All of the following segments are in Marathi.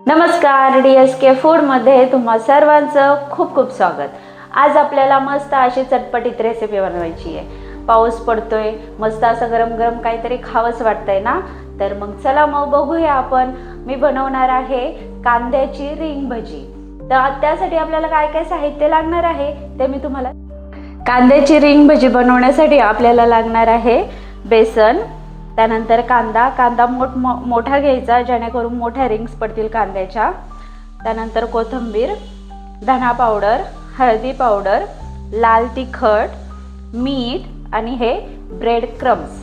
नमस्कार, DSK फूडमध्ये तुम्हा सर्वांचं खूप खूप स्वागत। आज आपल्याला मस्त अशी चटपटीत रेसिपी बनवायची आहे। पाऊस पडतोय, मस्त असं गरम गरम काहीतरी खावंच वाटतंय ना, तर मग चला मग बघूया आपण। मी बनवणार आहे कांद्याची रिंग भजी। तर त्यासाठी आपल्याला काय काय साहित्य लागणार आहे ते मी तुम्हाला। कांद्याची रिंग भजी बनवण्यासाठी आपल्याला लागणार आहे बेसन, त्यानंतर कांदा मोठा घ्यायचा जेणेकरून मोठ्या रिंग्स पडतील कांद्याच्या। त्यानंतर कोथिंबीर, धना पावडर, हळदी पावडर, लाल तिखट, मीठ आणि हे ब्रेड क्रम्स।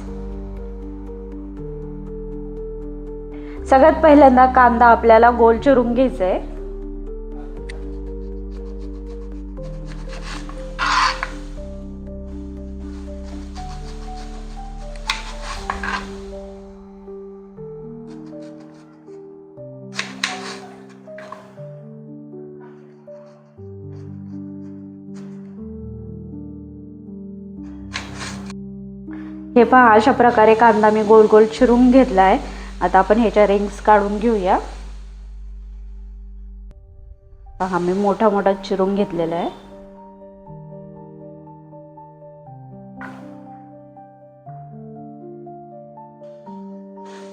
सगळ्यात पहिल्यांदा कांदा आपल्याला गोल चिरून घ्यायचा आहे। हे पहा, अशा प्रकारे कांदा मी गोल गोल चिरून घेतलाय। आता आपण ह्याच्या रिंग्स काढून घेऊया। पहा, मी मोठा मोठा चिरून घेतलेला आहे।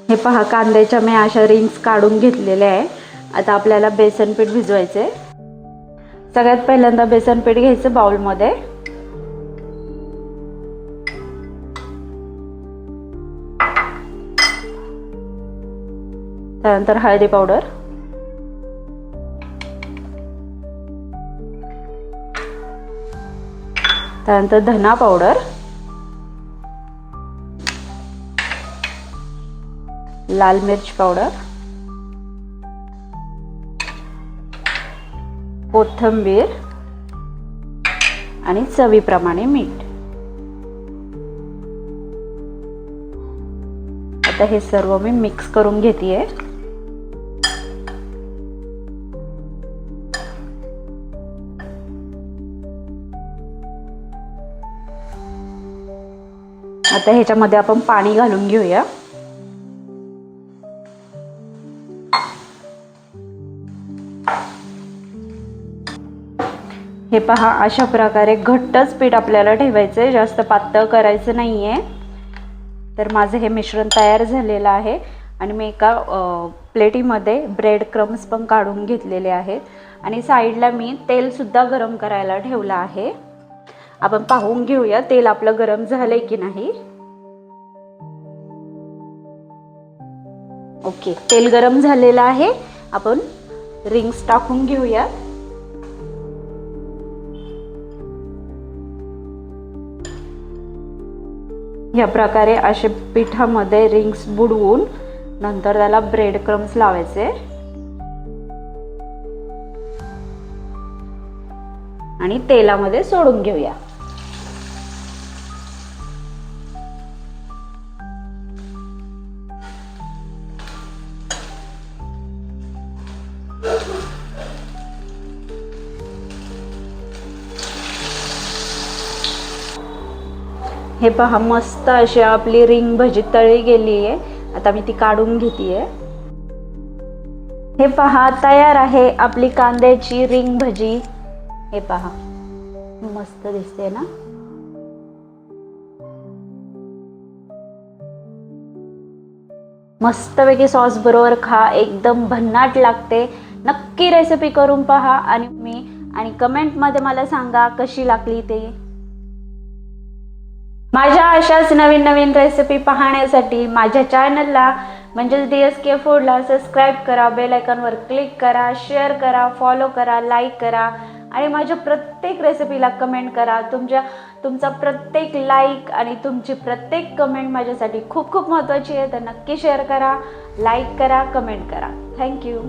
हे पहा, कांद्याच्या मी अशा रिंग्स काढून घेतलेल्या आहे। आता आपल्याला बेसन पीठ भिजवायचे। सगळ्यात पहिल्यांदा बेसन पीठ घ्यायचं बाउलमध्ये। त्यानंतर हळदी पावडर, त्यानंतर धना पावडर, लाल मिर्च पावडर, कोथिंबीर आणि चवीप्रमाणे मीठ। आता हे सर्व मी मिक्स करून घेतेय। आता ह्याच्यामध्ये आपण पाणी घालून घेऊया। हे पहा, अशा प्रकारे घट्टच पीठ आपल्याला ठेवायचंय, जास्त पातळ करायचं नाहीये। तर माझं हे मिश्रण तयार झालेलं आहे आणि मी एका प्लेटीमध्ये ब्रेड क्रम्स पण काढून घेतलेले आहेत आणि साईडला मी तेल सुद्धा गरम करायला ठेवलं आहे। आपण पाहून घेऊया तेल आपलं गरम झालंय की नाही। ओके, तेल गरम झालेलं आहे। आपण रिंग्स टाकून घेऊया। या प्रकारे असे पिठामध्ये रिंग्स बुडवून नंतर त्याला ब्रेड क्रम्स लावायचे आणि तेलामध्ये सोडून घेऊया। हे पहा, मस्त अशी आपली रिंग भजी तळली गेली आहे। आता मी ती काढून घेतेय। हे पहा, तयार आहे आपली कांद्याची रिंग भजी। हे पहा, मस्त दिसते ना। मस्तपैकी सॉस बरोबर खा, एकदम भन्नाट लागते। नक्की रेसिपी करून पहा आणि कमेंट मध्ये मला सांगा कशी लागली ते। माझ्या अशाच नवीन नवीन रेसिपी पाहण्यासाठी माझ्या चॅनलला म्हणजे DSK फूडला सबस्क्राइब करा, बेल आयकॉनवर क्लिक करा, शेअर करा, फॉलो करा, लाईक करा आणि माझ्या प्रत्येक रेसिपीला कमेंट करा। तुमचा प्रत्येक लाईक आणि तुमची प्रत्येक कमेंट माझ्यासाठी खूप खूप महत्त्वाची आहे। तर नक्की शेअर करा, लाईक करा, कमेंट करा। थँक्यू।